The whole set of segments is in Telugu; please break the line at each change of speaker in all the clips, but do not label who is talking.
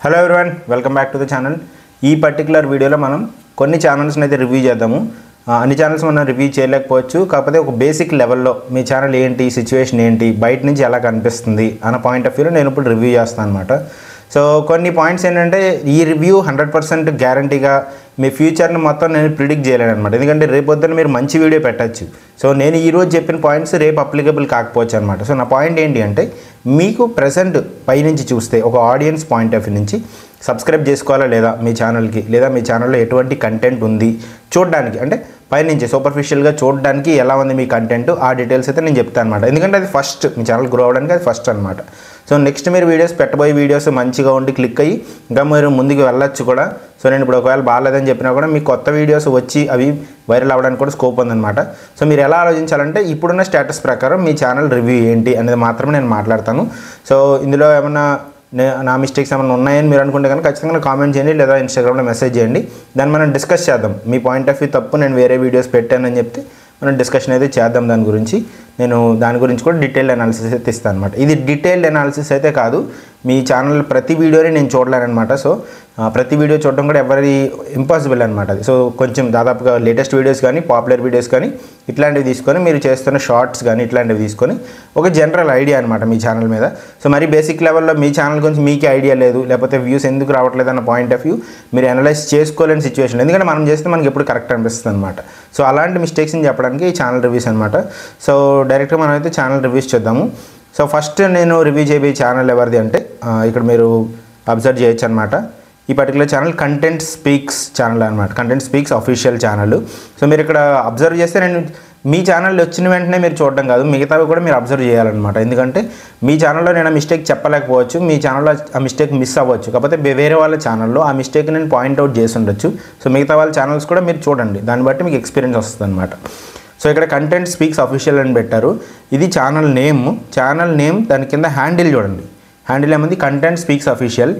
Hello everyone, welcome back to the channel. ఈ పర్టికులర్ వీడియోలో మనం కొన్ని ఛానల్స్ని అయితే రివ్యూ చేద్దాము. అన్ని ఛానల్స్ మనం రివ్యూ చేయలేకపోవచ్చు, కాకపోతే ఒక బేసిక్ లెవెల్లో మీ ఛానల్ ఏంటి, సిచ్యువేషన్ ఏంటి, బయట నుంచి ఎలా కనిపిస్తుంది అన్న పాయింట్ ఆఫ్ వ్యూలో నేను ఇప్పుడు రివ్యూ చేస్తాను అనమాట. సో కొన్ని పాయింట్స్ ఏంటంటే ఈ రివ్యూ 100% గ్యారంటీగా మీ ఫ్యూచర్ని మొత్తం నేను ప్రిడిక్ట్ చేయలేను అనమాట. ఎందుకంటే రేపొద్దున మీరు మంచి వీడియో పెట్టచ్చు. సో నేను ఈరోజు చెప్పిన పాయింట్స్ రేపు అప్లికబుల్ కాకపోవచ్చు అనమాట. సో నా పాయింట్ ఏంటి అంటే, మీకు ప్రెసెంట్ పైనుంచి చూస్తే ఒక ఆడియన్స్ పాయింట్ ఆఫ్ వ్యూ నుంచి సబ్స్క్రైబ్ చేసుకోవాలా లేదా మీ ఛానల్కి, లేదా మీ ఛానల్లో ఎటువంటి కంటెంట్ ఉంది చూడడానికి, అంటే పైనుంచి సూపర్ఫిషియల్గా చూడడానికి ఎలా ఉంది మీ కంటెంట్, ఆ డీటెయిల్స్ అయితే నేను చెప్తాను అనమాట. ఎందుకంటే అది ఫస్ట్, మీ ఛానల్ గ్రో అవ్వడానికి అది ఫస్ట్ అనమాట. సో నెక్స్ట్ మీరు వీడియోస్ పెట్టబోయే వీడియోస్ మంచిగా ఉండి క్లిక్ అయ్యి ఇంకా మీరు ముందుకు వెళ్ళొచ్చు కూడా. సో నేను ఇప్పుడు ఒకవేళ బాగాలేదని చెప్పినా కూడా మీకు కొత్త వీడియోస్ వచ్చి అవి వైరల్ అవ్వడానికి కూడా స్కోప్ ఉందన్నమాట. సో మీరు ఎలా ఆలోచించాలంటే, ఇప్పుడున్న స్టేటస్ ప్రకారం మీ ఛానల్ రివ్యూ ఏంటి అనేది మాత్రమే నేను మాట్లాడతాను. సో ఇందులో ఏమన్నా నా మిస్టేక్స్ ఏమైనా ఉన్నాయని మీరు అనుకుంటే కనుక ఖచ్చితంగా కామెంట్ చేయండి, లేదా ఇన్స్టాగ్రామ్లో మెసేజ్ చేయండి. దాన్ని మనం డిస్కస్ చేద్దాం. మీ పాయింట్ ఆఫ్ వ్యూ తప్పు, నేను వేరే వీడియోస్ పెట్టానని చెప్తే మనం డిస్కషన్ అయితే చేద్దాం దాని గురించి. నేను దాని గురించి కూడా డీటెయిల్డ్ అనాలిసిస్ అయితే ఇస్తాను అనమాట. ఇది డీటెయిల్డ్ అనాలిసిస్ అయితే కాదు, మీ ఛానల్ ప్రతి వీడియోని నేను చూడలేనమాట. సో ప్రతి వీడియో చూడడం కూడా ఎవరి ఇంపాసిబుల్ అనమాట అది. సో కొంచెం దాదాపుగా లేటెస్ట్ వీడియోస్ కానీ, పాపులర్ వీడియోస్ కానీ ఇట్లాంటివి తీసుకొని, మీరు చేస్తున్న షార్ట్స్ కానీ ఇట్లాంటివి తీసుకొని ఒక జనరల్ ఐడియా అనమాట మీ ఛానల్ మీద. సో మరి బేసిక్ లెవెల్లో మీ ఛానల్ గురించి మీకే ఐడియా లేదు, లేకపోతే వ్యూస్ ఎందుకు రావట్లేదు అన్న పాయింట్ ఆఫ్ వ్యూ మీరు అనలైజ్ చేసుకోలేని సిచ్యువేషన్. ఎందుకంటే మనం చేస్తే మనకి ఎప్పుడు కరెక్ట్ అనిపిస్తుంది అనమాట. సో అలాంటి మిస్టేక్స్ని చెప్పడానికి ఈ ఛానల్ రివ్యూస్ అనమాట. సో డైరెక్ట్గా మనం అయితే ఛానల్ రివ్యూస్ చూద్దాము. సో ఫస్ట్ నేను రివ్యూ చేయబోయే ఛానల్ ఎవరిది అంటే, ఇక్కడ మీరు అబ్జర్వ్ చేయొచ్చు అనమాట. ఈ particular channel content speaks channel అనమాట. Content speaks official channel. So మీరు ఇక్కడ అబ్జర్వ్ చేస్తే, నేను మీ ఛానల్ వచ్చిన వెంటనే మీరు చూడడం కాదు, మిగతావి కూడా మీరు అబ్జర్వ్ చేయాలన్నమాట. ఎందుకంటే మీ ఛానల్లో నేను ఆ మిస్టేక్ చెప్పలేకపోవచ్చు, మీ ఛానల్లో ఆ మిస్టేక్ మిస్ అవ్వచ్చు, కాకపోతే వేరే వాళ్ళ ఛానల్లో ఆ మిస్టేక్ నేను పాయింట్అవుట్ చేసి ఉండొచ్చు. సో మిగతా వాళ్ళ ఛానల్స్ కూడా మీరు చూడండి, దాన్ని బట్టి మీకు ఎక్స్పీరియన్స్ వస్తుంది అనమాట. సో ఇక్కడ కంటెంట్ స్పీక్స్ అఫీషియల్ అని పెట్టారు. ఇది ఛానల్ నేమ్. దాని కింద హ్యాండిల్ చూడండి. హ్యాండిల్ ఏమంది కంటెంట్ స్పీక్స్ అఫీషియల్.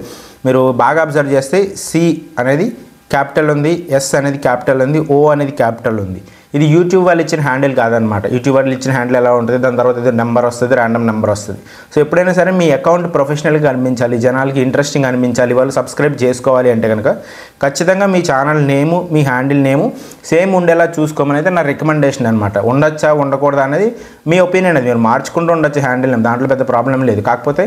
మీరు బాగా అబ్జర్వ్ చేస్తే సి అనేది క్యాపిటల్ ఉంది, ఎస్ అనేది క్యాపిటల్ ఉంది, ఓ అనేది క్యాపిటల్ ఉంది. ఇది యూట్యూబ్ వాళ్ళు ఇచ్చిన హ్యాండిల్ కాదనమాట. యూట్యూబ్ వాళ్ళు ఇచ్చిన హ్యాండిల్ ఎలా ఉంటుంది, దాని తర్వాత ఇది నెంబర్ వస్తుంది, ర్యాండమ్ నెంబర్ వస్తుంది. సో ఎప్పుడైనా సరే మీ అకౌంట్ ప్రొఫెషనల్గా అనిపించాలి, జనాలకి ఇంట్రెస్టింగ్ అనిపించాలి, వాళ్ళు సబ్స్క్రైబ్ చేసుకోవాలి అంటే కనుక ఖచ్చితంగా మీ ఛానల్ నేము, మీ హ్యాండిల్ నేము సేమ్ ఉండేలా చూసుకోమని అయితే నా రికమెండేషన్ అనమాట. ఉండొచ్చా ఉండకూడదా అనేది మీ ఒపీనియన్. అది మీరు మార్చుకుంటూ ఉండొచ్చు హ్యాండిల్ నేమ్, దాంట్లో పెద్ద ప్రాబ్లం లేదు. కాకపోతే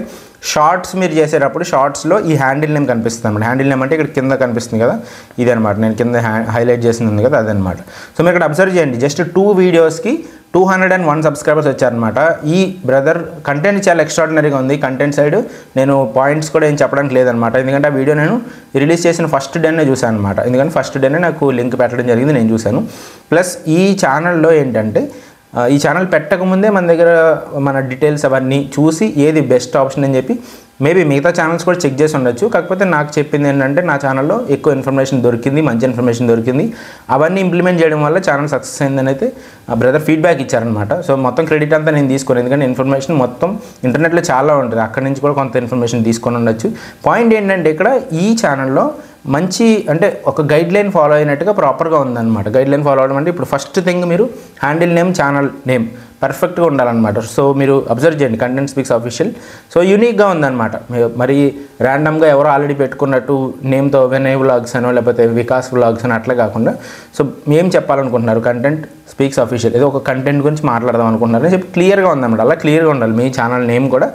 షార్ట్స్ మీరు చేసేటప్పుడు షార్ట్స్లో ఈ హ్యాండిల్ నేమ్ కనిపిస్తుంది అనమాట. హ్యాండిల్ నేమ్ అంటే ఇక్కడ కింద కనిపిస్తుంది కదా, ఇదనమాట. నేను కింద హైలైట్ చేసింది కదా, అదనమాట. సో మీరు ఇక్కడ అబ్జర్వ్ చేయండి, జస్ట్ 2 వీడియోస్కి 201 సబ్స్క్రైబర్స్ వచ్చారనమాట. ఈ బ్రదర్ కంటెంట్ చాలా ఎక్స్ట్రాడినరీగా ఉంది. కంటెంట్ సైడ్ నేను పాయింట్స్ కూడా ఏం చెప్పడానికి లేదనమాట. ఎందుకంటే ఆ వీడియో నేను రిలీజ్ చేసిన ఫస్ట్ డేనే చూశాను అనమాట. ఎందుకంటే ఫస్ట్ డేనే నాకు లింక్ పెట్టడం జరిగింది, నేను చూశాను. ప్లస్ ఈ ఛానల్లో ఏంటంటే, ఈ ఛానల్ పెట్టకముందే మన దగ్గర మన డీటెయిల్స్ అవన్నీ చూసి ఏది బెస్ట్ ఆప్షన్ అని చెప్పి మేబీ మిగతా ఛానల్స్ కూడా చెక్ చేసి ఉండొచ్చు. కాకపోతే నాకు చెప్పింది ఏంటంటే, నా ఛానల్లో ఎక్కువ ఇన్ఫర్మేషన్ దొరికింది, మంచి ఇన్ఫర్మేషన్ దొరికింది, అవన్నీ ఇంప్లిమెంట్ చేయడం వల్ల ఛానల్ సక్సెస్ అయిందని అయితే ఆ బ్రదర్ ఫీడ్బ్యాక్ ఇచ్చారనమాట. సో మొత్తం క్రెడిట్ అంతా నేను తీసుకోను, ఎందుకంటే ఇన్ఫర్మేషన్ మొత్తం ఇంటర్నెట్లో చాలా ఉంటుంది, అక్కడి నుంచి కూడా కొంత ఇన్ఫర్మేషన్ తీసుకొని ఉండొచ్చు. పాయింట్ ఏంటంటే, ఇక్కడ ఈ ఛానల్లో మంచి, అంటే ఒక గైడ్ లైన్ ఫాలో అయినట్టుగా ప్రాపర్గా ఉందన్నమాట. గైడ్ లైన్ ఫాలో అవడం అంటే, ఇప్పుడు ఫస్ట్ థింగ్ మీరు హ్యాండిల్ నేమ్, ఛానల్ నేమ్ పర్ఫెక్ట్గా ఉండాలన్నమాట. సో మీరు అబ్జర్వ్ చేయండి, కంటెంట్ స్పీక్స్ అఫీషియల్. సో యూనిక్గా ఉందన్నమాట. మరి ర్యాండమ్గా ఎవరో ఆల్రెడీ పెట్టుకున్నట్టు నేమ్తో వినయ్ వ్లాగ్స్ అనో లేకపోతే వికాస్ వ్లాగ్స్ అని అట్లా కాకుండా, సో ఏం చెప్పాలనుకుంటున్నారు, కంటెంట్ స్పీక్స్ అఫీషియల్, ఏదో ఒక కంటెంట్ గురించి మాట్లాడదాం అనుకుంటున్నారు అని చెప్పి క్లియర్గా ఉందన్నమాట. అలా క్లియర్గా ఉండాలి మీ ఛానల్ నేమ్ కూడా,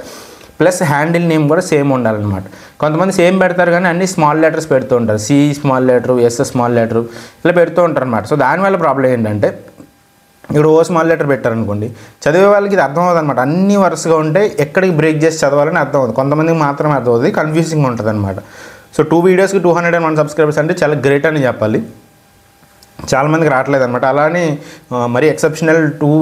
ప్లస్ హ్యాండిల్ నేమ్ కూడా సేమ్ ఉండాలన్నమాట. కొంతమంది సేమ్ పెడతారు కానీ అన్ని స్మాల్ లెటర్స్ పెడుతూ ఉంటారు, C small letter, S small letter ఇలా పెడుతూ ఉంటారు అనమాట. సో దానివల్ల ప్రాబ్లం ఏంటంటే, ఇక్కడ ఓ స్మాల్ లెటర్ పెట్టారనుకోండి, చదివే వాళ్ళకి ఇది అర్థం అవుతుంది అనమాట. అన్ని వరుసగా ఉంటే ఎక్కడికి బ్రేక్ చేసి చదవాలని అర్థం అవుతుంది, కొంతమందికి మాత్రమే అర్థం అవుతుంది, కన్ఫ్యూజింగ్ ఉంటుంది అనమాట. సో 2 వీడియోస్కి 201 సబ్స్క్రైబర్స్ అంటే చాలా గ్రేట్ అని చెప్పాలి. చాలామందికి రావట్లేదు అనమాట. అలానే మరి ఎక్సెప్షనల్ 2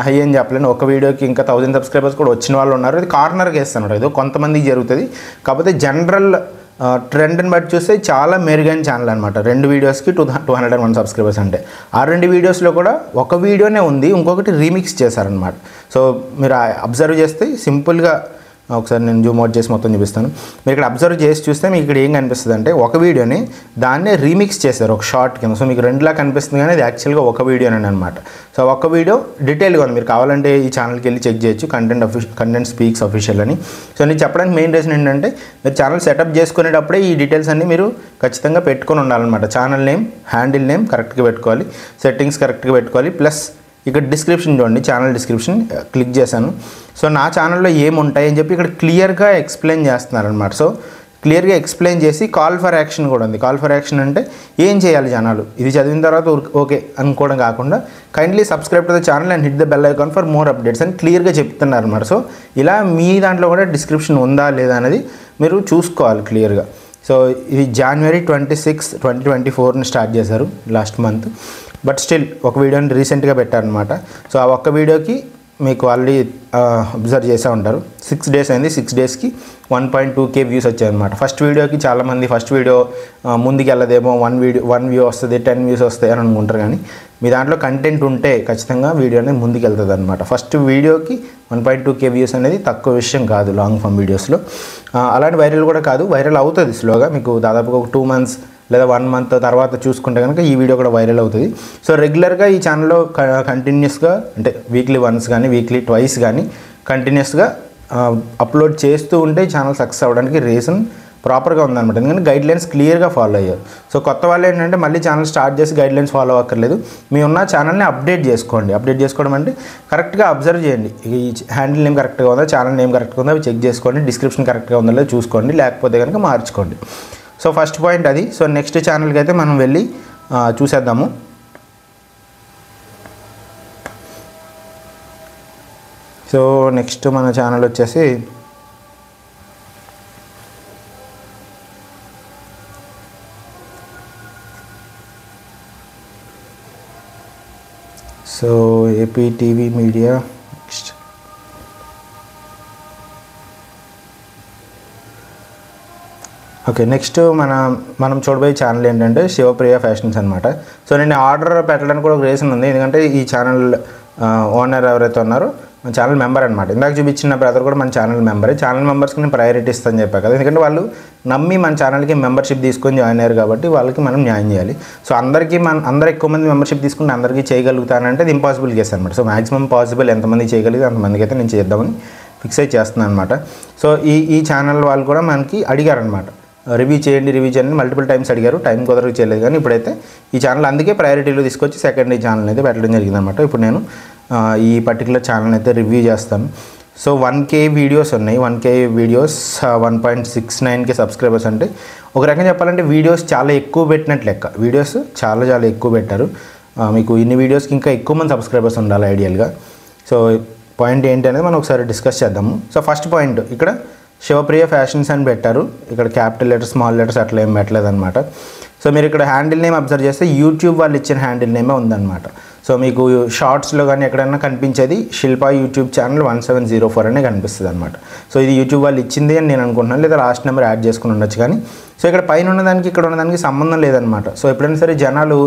హై అని చెప్పలేను. ఒక వీడియోకి ఇంకా 1000 సబ్స్క్రైబర్స్ కూడా వచ్చిన వాళ్ళు ఉన్నారు. ఇది కార్నర్ కేసు అనమాట, ఏదో కొంతమందికి జరుగుతుంది. కాకపోతే జనరల్ ట్రెండ్ని బట్టి చూస్తే చాలా మెరుగైన ఛానల్ అనమాట. 2 వీడియోస్కి 201 సబ్స్క్రైబర్స్ అంటే, ఆ 2 వీడియోస్లో కూడా ఒక వీడియోనే ఉంది, ఇంకొకటి రీమిక్స్ చేశారనమాట. సో మీరు అబ్జర్వ్ చేస్తే సింపుల్గా ఒకసారి నేను జూమ్ అవుట్ చేసి మొత్తం చూపిస్తాను. మీరు ఇక్కడ అబ్జర్వ్ చేసి చూస్తే మీకు ఇక్కడ ఏం కనిపిస్తుంది అంటే ఒక వీడియోని దాన్నే రీమిక్స్ చేశారు ఒక షార్ట్ కింద. సో మీకు రెండులా కనిపిస్తుంది కానీ అది యాక్చువల్గా ఒక వీడియోనే అనమాట. సో ఒక వీడియో డీటెయిల్గా ఉంది, మీరు కావాలంటే ఈ ఛానల్కి వెళ్ళి చెక్ చేయొచ్చు, కంటెంట్ స్పీక్స్ అఫీషియల్ అని. సో నేను చెప్పడానికి మెయిన్ రీజన్ ఏంటంటే మీరు ఛానల్ సెటప్ చేసుకునేటప్పుడే ఈ డీటెయిల్స్ అన్నీ మీరు ఖచ్చితంగా పెట్టుకొని ఉండాలన్నమాట. ఛానల్ నేమ్, హ్యాండిల్ నేమ్ కరెక్ట్గా పెట్టుకోవాలి, సెట్టింగ్స్ కరెక్ట్గా పెట్టుకోవాలి. ప్లస్ ఇక్కడ డిస్క్రిప్షన్ చూడండి, ఛానల్ డిస్క్రిప్షన్ క్లిక్ చేశాను. సో నా ఛానల్లో ఏముంటాయని చెప్పి ఇక్కడ క్లియర్గా ఎక్స్ప్లెయిన్ చేస్తున్నారనమాట. సో క్లియర్గా ఎక్స్ప్లెయిన్ చేసి కాల్ ఫర్ యాక్షన్ కూడా ఉంది. కాల్ ఫర్ యాక్షన్ అంటే ఏం చేయాలి జనాలు, ఇది చదివిన తర్వాత ఓకే అనుకోవడం కాకుండా kindly subscribe to the channel and hit the bell icon for more updates అని క్లియర్గా చెప్తున్నారు అనమాట. సో ఇలా మీ దాంట్లో కూడా డిస్క్రిప్షన్ ఉందా లేదా అనేది మీరు చూసుకోవాలి క్లియర్గా. సో ఇది January 26, 2024 స్టార్ట్ చేశారు లాస్ట్ మంత్. బట్ స్టిల్ ఒక వీడియోని రీసెంట్గా పెట్టారనమాట. సో ఆ ఒక్క వీడియోకి మీకు ఆల్రెడీ అబ్జర్వ్ చేసే ఉంటారు 6 days అయింది. 6 daysకి 1.2K వ్యూస్ వచ్చాయన్నమాట. ఫస్ట్ వీడియోకి చాలామంది ఫస్ట్ వీడియో ముందుకు వెళ్ళదేమో, 1 వ్యూ వస్తుంది, 10 వ్యూస్ వస్తాయి అని అనుకుంటారు. కానీ మీ దాంట్లో కంటెంట్ ఉంటే ఖచ్చితంగా వీడియో అనేది ముందుకు వెళ్తుంది అనమాట. ఫస్ట్ వీడియోకి 1.2K వ్యూస్ అనేది తక్కువ విషయం కాదు లాంగ్ ఫామ్ వీడియోస్లో. అలాంటి వైరల్ కూడా కాదు, వైరల్ అవుతుంది స్లోగా. మీకు దాదాపుగా ఒక 2 months లేదా 1 month తర్వాత చూసుకుంటే కనుక ఈ వీడియో కూడా వైరల్ అవుతుంది. సో రెగ్యులర్గా ఈ ఛానల్లో కంటిన్యూస్గా అంటే వీక్లీ వన్స్ కానీ వీక్లీ ట్వైస్ కానీ కంటిన్యూస్గా అప్లోడ్ చేస్తూ ఉంటే ఛానల్ సక్సెస్ అవ్వడానికి రీజన్ ప్రాపర్గా ఉందన్నమాట. ఎందుకంటే గైడ్లైన్స్ క్లియర్గా ఫాలో అయ్యారు. సో కొత్త వాళ్ళు ఏంటంటే మళ్ళీ ఛానల్ స్టార్ట్ చేసి గైడ్లైన్స్ ఫాలో అవ్వక్కర్లేదు, మీ ఉన్న ఛానల్ని అప్డేట్ చేసుకోండి. అప్డేట్ చేసుకోవడం అంటే కరెక్ట్గా అబ్జర్వ్ చేయండి, ఈ హ్యాండిల్ నేమ్ కరెక్ట్గా ఉందా, ఛానల్ నేమ్ కరెక్ట్గా ఉందా అవి చెక్ చేసుకోండి, డిస్క్రిప్షన్ కరెక్ట్గా ఉందా లేదా చూసుకోండి, లేకపోతే కనుక మార్చుకోండి. సో ఫస్ట్ పాయింట్ అది. సో నెక్స్ట్ ఛానల్కి అయితే మనం వెళ్ళి చూసేద్దాము. సో నెక్స్ట్ మన ఛానల్ వచ్చేసి so AP TV media. Next okay, next మనం చూడబోయే ఛానల్ ఏంటంటే శివప్రియ ఫ్యాషన్స్ అనమాట. సో నేను ఆర్డర్ పెట్టడానికి కూడా ఒక రీజన్ ఉంది. ఎందుకంటే ఈ ఛానల్ ఓనర్ ఎవరైతే ఉన్నారో మన ఛానల్ మెంబర్ అనమాట. ఇందాక చూపించిన బ్రదర్ కూడా మన ఛానల్ మెంబరే. ఛానల్ మెంబర్స్కి నేను ప్రయారిటీ ఇస్తాను చెప్పాను కదా, ఎందుకంటే వాళ్ళు నమ్మి మన ఛానల్కి మెంబర్షిప్ తీసుకొని జాయిన్ అయ్యారు కాబట్టి వాళ్ళకి మనం న్యాయం చేయాలి. సో అందరు ఎక్కువ మంది మెంబర్షిప్ తీసుకుంటే అందరికీ చేయగలుగుతానంటే అది ఇంపాసిబుల్ కేసు అనమాట. సో మాక్సిమం పాసిబుల్ ఎంతమంది చేయగలిగితే అంతమందికి అయితే నేను చేద్దామని ఫిక్స్ అయి చేస్తున్నాను అనమాట. సో ఈ ఛానల్ వాళ్ళు కూడా మనకి అడిగారనమాట, రివ్యూ చేయండి మల్టిపుల్ టైమ్స్ అడిగారు, టైం కుదరకు చేయలేదు. కానీ ఇప్పుడైతే ఈ ఛానల్ అందుకే ప్రయారిటీలో తీసుకొచ్చి సెకండ్ ఈ ఛానల్ అయితే పెట్టడం జరిగిందనమాట. ఇప్పుడు నేను ఈ పర్టికులర్ ఛానల్ అయితే రివ్యూ చేస్తాను. సో 1K వీడియోస్ ఉన్నాయి, 1K వీడియోస్, 1.69K సబ్స్క్రైబర్స్. అంటే ఒక రకంగా చెప్పాలంటే వీడియోస్ చాలా ఎక్కువ పెట్టినట్టు లెక్క. వీడియోస్ చాలా ఎక్కువ పెట్టారు. మీకు ఇన్ని వీడియోస్కి ఇంకా ఎక్కువ మంది సబ్స్క్రైబర్స్ ఉండాలి ఐడియల్గా. సో పాయింట్ ఏంటి అనేది మనం ఒకసారి డిస్కస్ చేద్దాము. సో ఫస్ట్ పాయింట్, ఇక్కడ శివప్రియ ఫ్యాషన్స్ అని పెట్టారు. ఇక్కడ క్యాపిటల్ లెటర్స్, స్మాల్ లెటర్స్ అట్లా ఏం పెట్టలేదన్నమాట. సో మీరు ఇక్కడ హ్యాండిల్ నేమ్ అబ్జర్వ్ చేస్తే యూట్యూబ్ వాళ్ళు ఇచ్చిన హ్యాండిల్ నేమే ఉందన్నమాట. సో మీకు షార్ట్స్లో కానీ ఎక్కడైనా కనిపించేది శిల్ప యూట్యూబ్ ఛానల్ 1704 అనే కనిపిస్తుంది అనమాట. సో ఇది యూట్యూబ్ వాళ్ళు ఇచ్చింది అని నేను అనుకుంటున్నాను, లేదా లాస్ట్ నెంబర్ యాడ్ చేసుకుని ఉండొచ్చు. కానీ సో ఇక్కడ పైన ఉన్నదానికి ఇక్కడ ఉన్నదానికి సంబంధం లేదనమాట. సో ఎప్పుడైనా సరే జనాలు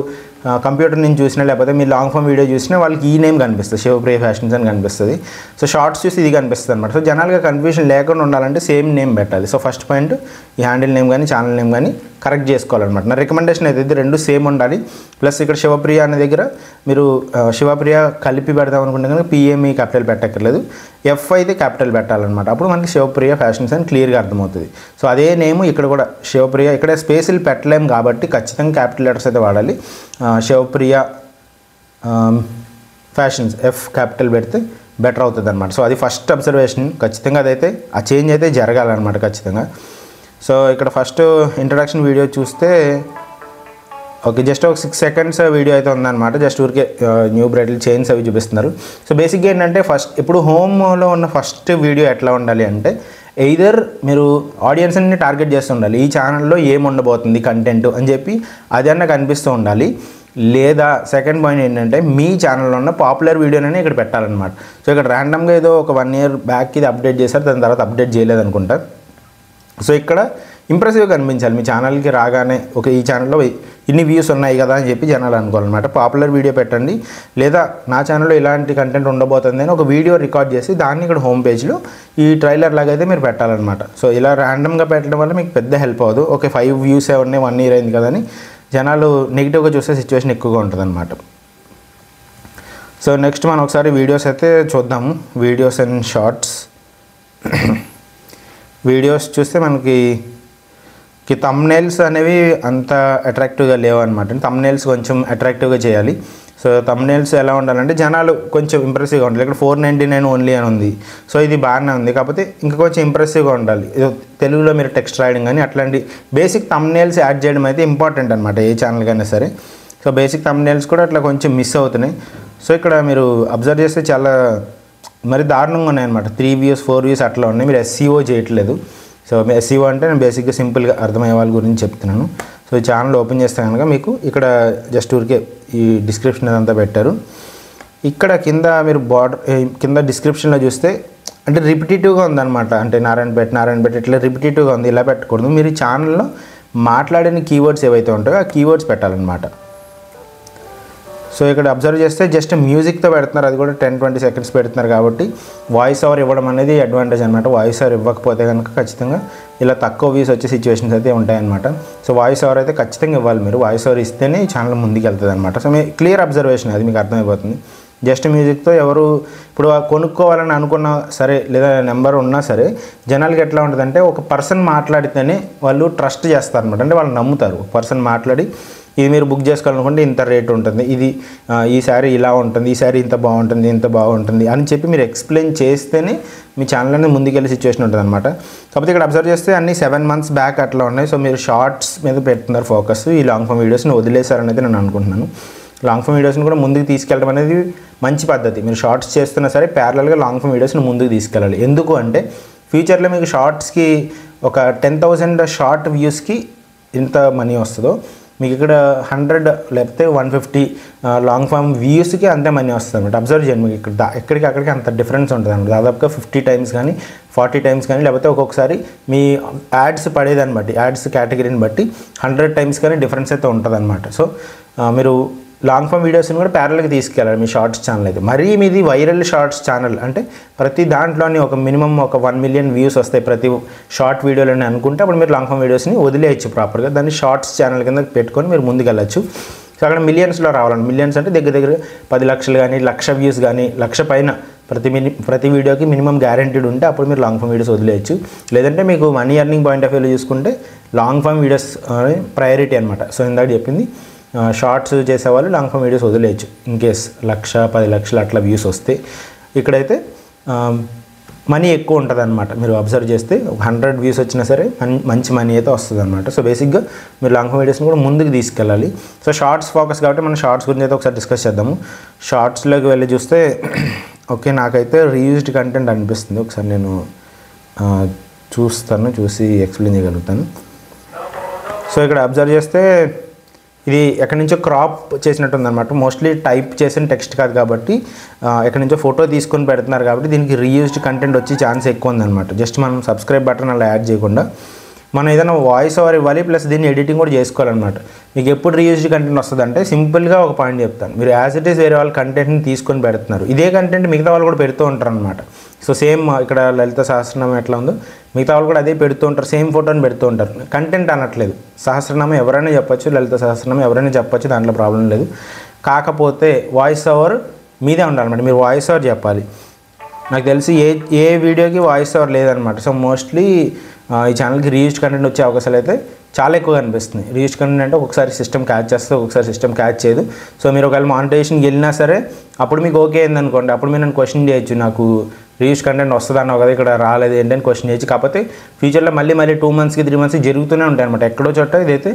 కంప్యూటర్ నుంచి చూసినా లేకపోతే మీరు లాంగ్ ఫామ్ వీడియో చూసినా వాళ్ళకి ఈ నేమ్ కనిపిస్తుంది, శివప్రియ ఫ్యాషన్స్ అని కనిపిస్తుంది. సో షార్ట్స్ చూసి ఇది కనిపిస్తుంది అనమాట. సో జనాలుగా కన్ఫ్యూజన్ లేకుండా ఉండాలంటే సేమ్ నేమ్ పెట్టాలి. సో ఫస్ట్ పాయింట్, ఈ హ్యాండిల్ నేమ్ కానీ ఛానల్ నేమ్ కానీ కరెక్ట్ చేసుకోవాలన్నమాట. నా రికమెండేషన్ అయితే రెండు సేమ్ ఉండాలి. ప్లస్ ఇక్కడ శివప్రియ అనే దగ్గర మీరు శివప్రియ కలిపి పెడదాం అనుకుంటే కనుక పిఎంఈ క్యాపిటల్ పెట్టక్కర్లేదు, ఎఫ్ అయితే క్యాపిటల్ పెట్టాలన్నమాట. అప్పుడు మనకి శివప్రియ ఫ్యాషన్స్ అని క్లియర్గా అర్థమవుతుంది. సో అదే నేమ్ ఇక్కడ కూడా శివప్రియ, ఇక్కడ స్పేసులు పెట్టలేము కాబట్టి ఖచ్చితంగా క్యాపిటల్ లెటర్స్ అయితే వాడాలి. శివప్రియ ఫ్యాషన్స్ ఎఫ్ క్యాపిటల్ పెడితే బెటర్ అవుతుంది అనమాట. సో అది ఫస్ట్ అబ్జర్వేషన్. ఖచ్చితంగా అదైతే ఆ చేంజ్ అయితే జరగాలన్నమాట ఖచ్చితంగా. సో ఇక్కడ ఫస్ట్ ఇంట్రడక్షన్ వీడియో చూస్తే ఓకే, జస్ట్ ఒక 6 seconds వీడియో అయితే ఉందన్నమాట. జస్ట్ ఊరికే న్యూ బ్రైడల్ చైన్స్ అవి చూపిస్తున్నారు. సో బేసిక్గా ఏంటంటే ఇప్పుడు హోమ్లో ఉన్న ఫస్ట్ వీడియో ఎట్లా ఉండాలి అంటే ఎయిదర్ మీరు ఆడియన్స్ని టార్గెట్ చేస్తూ ఉండాలి, ఈ ఛానల్లో ఏం ఉండబోతుంది కంటెంట్ అని చెప్పి అదన్నా కనిపిస్తూ ఉండాలి. లేదా సెకండ్ పాయింట్ ఏంటంటే మీ ఛానల్లో ఉన్న పాపులర్ వీడియోనే ఇక్కడ పెట్టాలన్నమాట. సో ఇక్కడ ర్యాండమ్గా ఏదో ఒక 1 year బ్యాక్ ఇది అప్డేట్ చేశారు, దాని తర్వాత అప్డేట్ చేయలేదనుకుంటా. సో ఇక్కడ ఇంప్రెసివ్గా కనిపించాలి మీ ఛానల్కి రాగానే. ఒక ఈ ఛానల్లో ఇన్ని వ్యూస్ ఉన్నాయి కదా అని చెప్పి జనాలు అనుకోవాలన్నమాట. పాపులర్ వీడియో పెట్టండి, లేదా నా ఛానల్లో ఇలాంటి కంటెంట్ ఉండబోతుంది అని ఒక వీడియో రికార్డ్ చేసి దాన్ని ఇక్కడ హోమ్ పేజ్లో ఈ ట్రైలర్ లాగా అయితే మీరు పెట్టాలన్నమాట. సో ఇలా ర్యాండమ్గా పెట్టడం వల్ల మీకు పెద్ద హెల్ప్ అవ్వదు. ఓకే 5 వ్యూస్ ఉన్నాయి 1 year అయింది కదా అని జనాలు నెగిటివ్గా చూసే సిచ్యువేషన్ ఎక్కువగా ఉంటుంది అనమాట. సో నెక్స్ట్ మనం ఒకసారి వీడియోస్ అయితే చూద్దాము. Videos and shorts. వీడియోస్ చూస్తే మనకి థంబ్నెయిల్స్ అనేవి అంత అట్రాక్టివ్గా లేవు అనమాట. థంబ్నెయిల్స్ కొంచెం అట్రాక్టివ్గా చేయాలి. సో థంబ్నెయిల్స్ ఎలా ఉండాలంటే జనాలు కొంచెం ఇంప్రెసివ్గా ఉండాలి. ఇక్కడ 499 ఓన్లీ అని ఉంది. సో ఇది బాగానే ఉంది, కాకపోతే ఇంకా కొంచెం ఇంప్రెసివ్గా ఉండాలి. తెలుగులో మీరు టెక్స్ట్ రాయడం కానీ అట్లాంటి బేసిక్ థంబ్నెయిల్స్ యాడ్ చేయడం అయితే ఇంపార్టెంట్ అనమాట ఏ ఛానల్కైనా సరే. సో బేసిక్ థంబ్నెయిల్స్ కూడా అట్లా కొంచెం మిస్ అవుతున్నాయి. సో ఇక్కడ మీరు అబ్జర్వ్ చేస్తే చాలా మరి దారుణంగా ఉన్నాయన్నమాట. 3 views 4 views అట్లా ఉన్నాయి. మీరు SEO చేయట్లేదు. సో SEO అంటే నేను బేసిక్గా సింపుల్గా అర్థమయ్యే వాళ్ళ గురించి చెప్తున్నాను. సో ఈ ఛానల్ ఓపెన్ చేస్తే కనుక మీకు ఇక్కడ జస్ట్ ఊరికే ఈ డిస్క్రిప్షన్ అదంతా పెట్టారు. ఇక్కడ కింద మీరు కింద డిస్క్రిప్షన్లో చూస్తే అంటే రిపిటేటివ్గా ఉందన్నమాట. అంటే నారాయణపేట ఇట్లా రిపిటేటివ్గా ఉంది. ఇలా పెట్టకూడదు. మీరు ఈ ఛానల్లో మాట్లాడిన కీవర్డ్స్ ఏవైతే ఉంటాయో ఆ కీవర్డ్స్ పెట్టాలన్నమాట. సో ఇక్కడ అబ్జర్వ్ చేస్తే జస్ట్ మ్యూజిక్తో పెడుతున్నారు, అది కూడా 10-20 seconds పెడుతున్నారు. కాబట్టి వాయిస్ ఓవర్ ఇవ్వడం అనేది అడ్వాంటేజ్ అనమాట. వాయిస్ ఓవర్ ఇవ్వకపోతే కనుక ఖచ్చితంగా ఇలా తక్కువ వ్యూస్ వచ్చే సిచ్యువేషన్స్ అయితే ఉంటాయన్నమాట. సో వాయిస్ ఓవర్ అయితే ఖచ్చితంగా ఇవ్వాలి. మీరు వాయిస్ ఓవర్ ఇస్తేనే ఈ ఛానల్ ముందుకు వెళ్తుంది అనమాట. సో మీ క్లియర్ అబ్జర్వేషన్ అది మీకు అర్థమైపోతుంది. జస్ట్ మ్యూజిక్తో ఎవరు ఇప్పుడు కొనుక్కోవాలని అనుకున్నా సరే, లేదా నెంబర్ ఉన్నా సరే, జనాలకి ఎట్లా ఉంటుందంటే ఒక పర్సన్ మాట్లాడితేనే వాళ్ళు ట్రస్ట్ చేస్తారనమాట. అంటే వాళ్ళు నమ్ముతారు. ఒక పర్సన్ మాట్లాడి ఇది మీరు బుక్ చేసుకోవాలనుకుంటే ఇంత రేట్ ఉంటుంది, ఇది ఈ శారీ ఇలా ఉంటుంది, ఈ శారీ ఇంత బాగుంటుంది అని చెప్పి మీరు ఎక్స్ప్లెయిన్ చేస్తేనే మీ ఛానల్ అనేది ముందుకెళ్ళే సిచ్యువేషన్ ఉంటుంది అనమాట. కాకపోతే ఇక్కడ అబ్జర్వ్ చేస్తే అన్ని 7 months బ్యాక్ అట్లా ఉన్నాయి. సో మీరు షార్ట్స్ మీద పెడుతున్నారు ఫోకస్. ఈ లాంగ్ ఫామ్ వీడియోస్ని వదిలేశారని అయితే నేను అనుకుంటున్నాను. లాంగ్ ఫామ్ వీడియోస్ని కూడా ముందుకు తీసుకెళ్ళడం అనేది మంచి పద్ధతి. మీరు షార్ట్స్ చేస్తున్నా సరే ప్యారలల్గా లాంగ్ ఫామ్ వీడియోస్ని ముందుకు తీసుకెళ్ళాలి. ఎందుకు అంటే ఫ్యూచర్లో మీకు షార్ట్స్కి ఒక 10,000 షార్ట్ వ్యూస్కి ఎంత మనీ వస్తుందో మీకు ఇక్కడ 100 లేకపోతే 150 లాంగ్ ఫామ్ వ్యూస్కి అంతే మనీ వస్తుంది అనమాట. అబ్జర్వ్ చేయండి. మీకు ఇక్కడ ఎక్కడికి అక్కడికి అంత డిఫరెన్స్ ఉంటుంది అనమాట. దాదాపుగా 50 times కానీ 40 times కానీ, లేకపోతే ఒక్కొక్కసారి మీ యాడ్స్ పడేదాన్ని బట్టి, యాడ్స్ కేటగిరీని బట్టి 100 times కానీ డిఫరెన్స్ అయితే ఉంటుంది అనమాట. సో మీరు లాంగ్ ఫామ్ వీడియోస్ని కూడా ప్యారల్గా తీసుకెళ్ళాలి మీ షార్ట్స్ ఛానల్ అయితే. మరీ మీది వైరల్ షార్ట్స్ ఛానల్ అంటే ప్రతి దాంట్లోని ఒక మినిమం ఒక 1 million వ్యూస్ వస్తాయి ప్రతి షార్ట్ వీడియోలని అనుకుంటే అప్పుడు మీరు లాంగ్ ఫామ్ వీడియోస్ని వదిలేయచ్చు ప్రాపర్గా. దాన్ని షార్ట్స్ ఛానల్ కింద పెట్టుకొని మీరు ముందుకు వెళ్ళచ్చు. సో అక్కడ మిలియన్స్లో రావాలండి. మిలియన్స్ అంటే దగ్గర 10 lakhs కానీ 1,00,000 వ్యూస్ కానీ 1,00,000 పైన ప్రతి వీడియోకి మినిమం గ్యారెంటీడ్ ఉంటే అప్పుడు మీరు లాంగ్ ఫామ్ వీడియోస్ వదిలేయచ్చు. లేదంటే మీకు మనీ ఎర్నింగ్ పాయింట్ ఆఫ్ వ్యూలో చూసుకుంటే లాంగ్ ఫామ్ వీడియోస్ ప్రయారిటీ అనమాట. సో ఇందాక చెప్పింది షార్ట్స్ చేసేవాళ్ళు లాంగ్ ఫామ్ వీడియోస్ వదిలేయచ్చు. ఇన్ కేస్ 1,00,000 10 lakhs అట్లా వ్యూస్ వస్తే. ఇక్కడైతే మనీ ఎక్కువ ఉంటుంది అనమాట. మీరు అబ్జర్వ్ చేస్తే 100 వ్యూస్ వచ్చినా సరే మంచి మనీ అయితే వస్తుంది అనమాట. సో బేసిక్గా మీరు లాంగ్ ఫామ్ వీడియోస్ని కూడా ముందుకు తీసుకెళ్ళాలి. సో షార్ట్స్ ఫోకస్ కాబట్టి మనం షార్ట్స్ గురించి అయితే ఒకసారి డిస్కస్ చేద్దాము. షార్ట్స్లోకి వెళ్ళి చూస్తే ఓకే నాకైతే రీయూజ్డ్ కంటెంట్ అనిపిస్తుంది. ఒకసారి నేను చూసి ఎక్స్ప్లెయిన్ చేయగలుగుతాను. సో ఇక్కడ అబ్జర్వ్ చేస్తే ఇది ఎక్కడి నుంచో క్రాప్ చేసినట్టుంది అనమాట. మోస్ట్లీ టైప్ చేసిన టెక్స్ట్ కాదు కాబట్టి ఎక్కడి నుంచో ఫోటో తీసుకొని పెడుతున్నారు కాబట్టి దీనికి రీయూజ్డ్ కంటెంట్ వచ్చే ఛాన్స్ ఎక్కువ ఉందన్నమాట. జస్ట్ మనం సబ్స్క్రైబ్ బటన్ అలా యాడ్ చేయకుండా మనం ఏదైనా వాయిస్ ఓవర్ ఇవ్వాలి, ప్లస్ దీన్ని ఎడిటింగ్ కూడా చేసుకోవాలన్నమాట. మీకు ఎప్పుడు రీయూజ్డ్ కంటెంట్ వస్తుందంటే సింపుల్గా ఒక పాయింట్ చెప్తాను. మీరు యాజ్ ఇట్ ఈస్ వేరే వాళ్ళ కంటెంట్ని తీసుకొని పెడుతున్నారు, ఇదే కంటెంట్ మిగతా వాళ్ళు కూడా పెడుతూ ఉంటారు అనమాట. సో సేమ్ ఇక్కడ లలిత సహస్రనామం ఎట్లా ఉందో మిగతా వాళ్ళు కూడా అదే పెడుతూ ఉంటారు, సేమ్ ఫోటోని పెడుతూ ఉంటారు. కంటెంట్ అనట్లేదు. సహస్రనామం ఎవరైనా చెప్పొచ్చు, లలిత సహస్రనామం ఎవరైనా చెప్పొచ్చు, దాంట్లో ప్రాబ్లం లేదు. కాకపోతే వాయిస్ ఓవర్ మీదే ఉండాలన్నమాట. మీరు వాయిస్ ఓవర్ చెప్పాలి. నాకు తెలిసి ఏ వీడియోకి వాయిస్ ఓవర్ లేదనమాట. సో మోస్ట్లీ ఈ ఛానల్కి రీయూజ్డ్ కంటెంట్ వచ్చే అవకాశాలు అయితే చాలా ఎక్కువగా అనిపిస్తుంది. రీయూజ్డ్ కంటెంట్ అంటే ఒకసారి సిస్టమ్ క్యాచ్ చేస్తే, ఒకసారి సిస్టమ్ క్యాచ్ చేయదు. సో మీరు ఒకవేళ మానిటైజేషన్కి వెళ్ళినా సరే అప్పుడు మీకు ఓకే అయిందనుకోండి, అప్పుడు మీరు నన్ను క్వశ్చన్ చేయొచ్చు, నాకు రీయూజ్డ్ కంటెంట్ వస్తుందన్నావు కదా ఇక్కడ రాలేదు ఏంటని క్వశ్చన్ చేయొచ్చు. కాకపోతే ఫ్యూచర్లో మళ్ళీ 2 monthsకి 3 monthsకి జరుగుతూనే ఉంటాయి అనమాట. ఎక్కడో చోట ఇదైతే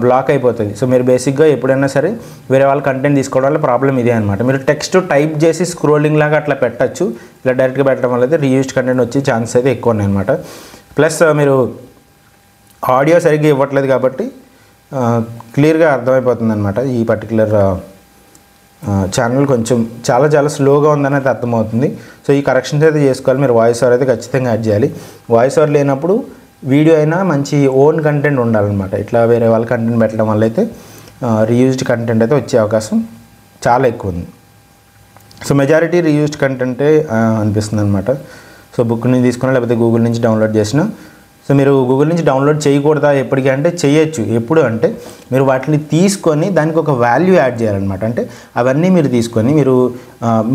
బ్లాక్ అయిపోతుంది. సో మీరు బేసిక్గా ఎప్పుడైనా సరే వేరే వాళ్ళ కంటెంట్ తీసుకోవడం వల్ల ప్రాబ్లం ఇదే అనమాట. మీరు టెక్స్ట్ టైప్ చేసి స్క్రోలింగ్ లాగా అట్లా పెట్టచ్చు. ఇలా డైరెక్ట్గా పెట్టడం వల్ల అయితే రీయూజ్డ్ కంటెంట్ వచ్చే ఛాన్సెస్ అయితే ఎక్కువ ఉన్నాయి అనమాట. ప్లస్ మీరు ఆడియో సరిగ్గా ఇవ్వట్లేదు కాబట్టి క్లియర్గా అర్థమైపోతుంది అనమాట. ఈ పర్టికులర్ ఛానల్ కొంచెం చాలా స్లోగా ఉందని అయితే అర్థమవుతుంది. సో ఈ కరెక్షన్స్ అయితే చేసుకోవాలి. మీరు వాయిస్ ఓవర్ అయితే ఖచ్చితంగా యాడ్ చేయాలి. వాయిస్ ఓవర్ లేనప్పుడు వీడియో అయినా మంచి ఓన్ కంటెంట్ ఉండాలన్నమాట. ఇట్లా వేరే వాళ్ళ కంటెంట్ పెట్టడం వల్ల అయితే రీయూజ్డ్ కంటెంట్ అయితే వచ్చే అవకాశం చాలా ఎక్కువ ఉంది. సో మెజారిటీ రీయూజ్డ్ కంటెంటే అనిపిస్తుంది అనమాట. సో బుక్ నుంచి తీసుకున్నా లేకపోతే గూగుల్ నుంచి డౌన్లోడ్ చేసిన. సో మీరు గూగుల్ నుంచి డౌన్లోడ్ చేయకూడదా ఎప్పటికీ అంటే చేయొచ్చు. ఎప్పుడు అంటే మీరు వాటిని తీసుకొని దానికి ఒక వాల్యూ యాడ్ చేయాలన్నమాట. అంటే అవన్నీ మీరు తీసుకొని మీరు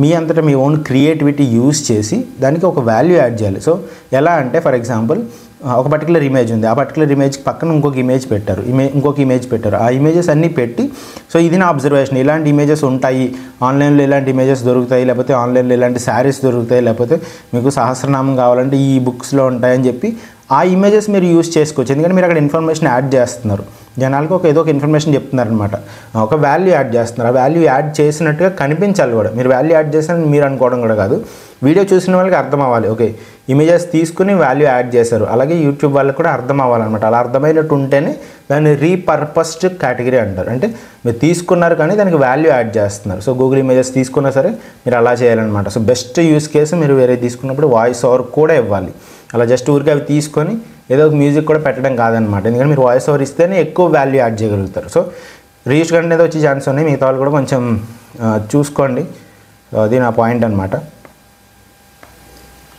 మీ అంతటా మీ ఓన్ క్రియేటివిటీ యూజ్ చేసి దానికి ఒక వాల్యూ యాడ్ చేయాలి. సో ఎలా అంటే ఫర్ ఎగ్జాంపుల్ ఒక పర్టికులర్ ఇమేజ్ ఉంది, ఆ పర్టికులర్ ఇమేజ్ పక్కన ఇంకొక ఇమేజ్ పెట్టారు, ఇంకొక ఇమేజ్ పెట్టారు. ఆ ఇమేజెస్ అన్నీ పెట్టి సో ఇది నా అబ్జర్వేషన్, ఇలాంటి ఇమేజెస్ ఉంటాయి ఆన్లైన్లో, ఇలాంటి ఇమేజెస్ దొరుకుతాయి, లేకపోతే ఆన్లైన్లో ఇలాంటి శారీస్ దొరుకుతాయి, లేకపోతే మీకు సహస్రనామం కావాలంటే ఈ బుక్స్లో ఉంటాయని చెప్పి ఆ ఇమేజెస్ మీరు యూజ్ చేసుకోవచ్చు. ఎందుకంటే మీరు అక్కడ ఇన్ఫర్మేషన్ యాడ్ చేస్తున్నారు, జనాలకు ఏదో ఒక ఇన్ఫర్మేషన్ చెప్తున్నారనమాట, ఒక వాల్యూ యాడ్ చేస్తున్నారు. ఆ వాల్యూ యాడ్ చేసినట్టుగా కనిపించాలి కూడా. మీరు వాల్యూ యాడ్ చేస్తారని మీరు అనుకోవడం కూడా కాదు, వీడియో చూసిన వాళ్ళకి అర్థం అవ్వాలి. ఓకే ఇమేజెస్ తీసుకుని వాల్యూ యాడ్ చేశారు, అలాగే యూట్యూబ్ వాళ్ళకి కూడా అర్థం అవ్వాలన్నమాట. అలా అర్థమైనట్టు ఉంటేనే దాన్ని రీపర్పస్డ్ కేటగిరీ అంటారు. అంటే మీరు తీసుకున్నారు కానీ దానికి వాల్యూ యాడ్ చేస్తున్నారు. సో గూగుల్ ఇమేజెస్ తీసుకున్నా సరే మీరు అలా చేయాలన్నమాట. సో బెస్ట్ యూస్ కేసు మీరు వేరే తీసుకున్నప్పుడు వాయిస్ ఓవర్ కూడా ఇవ్వాలి. అలా జస్ట్ ఊరికి అవి తీసుకొని ఏదో ఒక మ్యూజిక్ కూడా పెట్టడం కాదనమాట. ఎందుకంటే మీరు వాయిస్ ఓవర్ ఇస్తేనే ఎక్కువ వాల్యూ యాడ్ చేయగలుగుతారు. సో రీచ్ కంటెంట్ ఏదో వచ్చే ఛాన్స్ ఉన్నాయి, మిగతా వాళ్ళు కూడా కొంచెం చూసుకోండి. అది నా పాయింట్ అనమాట.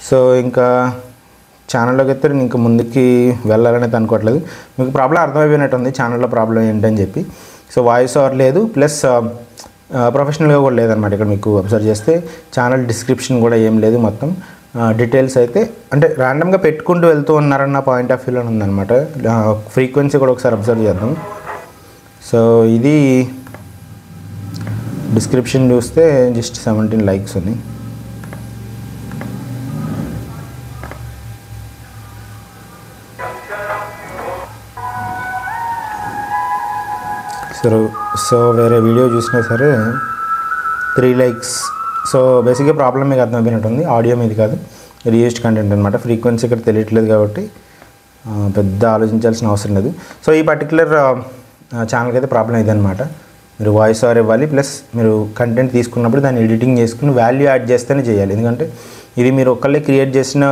సో ఇంకా ఛానల్లోకి అయితే నేను ఇంకా ముందుకి వెళ్ళాలనేది అనుకోవట్లేదు. మీకు ప్రాబ్లం అర్థమైపోయినట్టుంది ఛానల్లో ప్రాబ్లం ఏంటని చెప్పి. సో వాయిస్ ఓవర్ లేదు, ప్లస్ ప్రొఫెషనల్గా కూడా లేదనమాట. ఇక్కడ మీకు అబ్జర్వ్ చేస్తే ఛానల్ డిస్క్రిప్షన్ కూడా ఏం లేదు, మొత్తం డీటెయిల్స్ అయితే అంటే ర్యాండమ్గా పెట్టుకుంటూ వెళ్తూ ఉన్నారన్న పాయింట్ ఆఫ్ వ్యూలో ఉందన్నమాట. ఫ్రీక్వెన్సీ కూడా ఒకసారి అబ్జర్వ్ చేద్దాం. సో ఇది డిస్క్రిప్షన్ చూస్తే జస్ట్ 17 లైక్స్ ఉంది. సో వేరే వీడియో చూసినా సరే 3 లైక్స్. సో బేసిక్గా ప్రాబ్లం మీకు అర్థమైపోయినట్టుంది, ఆడియో మీది కాదు, రీయూజ్డ్ కంటెంట్ అనమాట. ఫ్రీక్వెన్సీ ఇక్కడ తెలియట్లేదు కాబట్టి పెద్ద ఆలోచించాల్సిన అవసరం లేదు. సో ఈ పర్టికులర్ ఛానల్కి అయితే ప్రాబ్లం ఇదనమాట. మీరు వాయిస్ ఓవర్ ఇవ్వాలి, ప్లస్ మీరు కంటెంట్ తీసుకున్నప్పుడు దాన్ని ఎడిటింగ్ చేసుకుని వాల్యూ యాడ్ చేస్తేనే చేయాలి. ఎందుకంటే ఇది మీరు ఒక్కళ్ళే క్రియేట్ చేసిన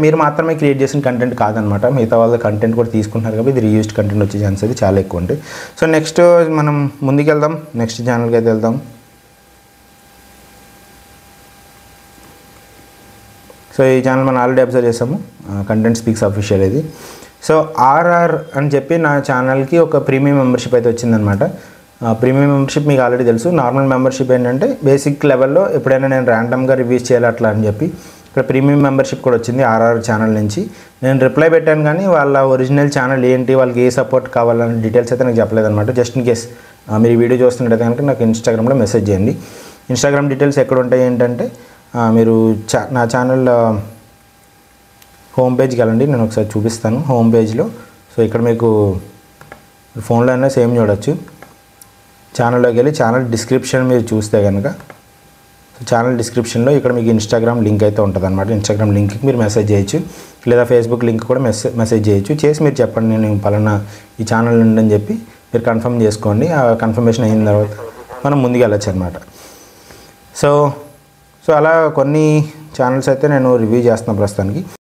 మీరు మాత్రమే క్రియేట్ చేసిన కంటెంట్ కాదనమాట, మిగతా వాళ్ళ కంటెంట్ కూడా తీసుకుంటున్నారు కాబట్టి ఇది రీయూజ్డ్ కంటెంట్ వచ్చే ఛాన్స్ అయితే చాలా ఎక్కువ ఉంటాయి. సో నెక్స్ట్ మనం ముందుకు వెళ్దాం, నెక్స్ట్ ఛానల్కి అయితే వెళ్దాం. సో ఈ ఛానల్ మనం ఆల్రెడీ అబ్జర్వ్ చేసాము, కంటెంట్ స్పీక్స్ అఫీషియల్ ఇది. సో ఆర్ఆర్ అని చెప్పి నా ఛానల్కి ఒక ప్రీమియం మెంబర్షిప్ అయితే వచ్చిందనమాట. ప్రీమియం మెంబర్షిప్ మీకు ఆల్రెడీ తెలుసు. నార్మల్ మెంబర్షిప్ ఏంటంటే బేసిక్ లెవెల్లో ఎప్పుడైనా నేను ర్యాండమ్గా రివ్యూస్ చేయాలి అట్లా అని చెప్పి ఇక్కడ ప్రీమియం మెంబర్షిప్ కూడా వచ్చింది ఆర్ఆర్ ఛానల్ నుంచి. నేను రిప్లై పెట్టాను కానీ వాళ్ళ ఒరిజినల్ ఛానల్ ఏంటి, వాళ్ళకి ఏ సపోర్ట్ కావాలన్న డీటెయిల్స్ అయితే నాకు చెప్పలేదన్నమాట. జస్ట్ ఇన్ కేస్ మీరు ఈ వీడియో చూస్తున్నట్టయితే కనుక నాకు ఇన్స్టాగ్రామ్లో మెసేజ్ చేయండి. ఇన్స్టాగ్రామ్ డీటెయిల్స్ ఎక్కడ ఉంటాయి ఏంటంటే మీరు నా ఛానల్ హోమ్ పేజ్కి వెళ్ళండి, నేను ఒకసారి చూపిస్తాను హోమ్ పేజ్లో. సో ఇక్కడ మీకు ఫోన్లో అయినా సేమ్ చూడొచ్చు. ఛానల్లోకి వెళ్ళి ఛానల్ డిస్క్రిప్షన్ మీరు చూస్తే కనుక ఛానల్ డిస్క్రిప్షన్లో ఇక్కడ మీకు ఇన్స్టాగ్రామ్ లింక్ అయితే ఉంటుంది అనమాట. ఇన్స్టాగ్రామ్ లింక్కి మీరు మెసేజ్ చేయొచ్చు, లేదా ఫేస్బుక్ లింక్ కూడా మెసేజ్ చేయొచ్చు. చేసి మీరు చెప్పండి నేను పలానా ఈ ఛానల్ ఉందని చెప్పి మీరు కన్ఫర్మ్ చేసుకోండి. ఆ కన్ఫర్మేషన్ అయిన తర్వాత మనం ముందుకు వెళ్ళచ్చు అనమాట. సో అలా కొన్ని ఛానల్స్ అయితే నేను రివ్యూ చేస్తున్నాను ప్రస్తుతానికి.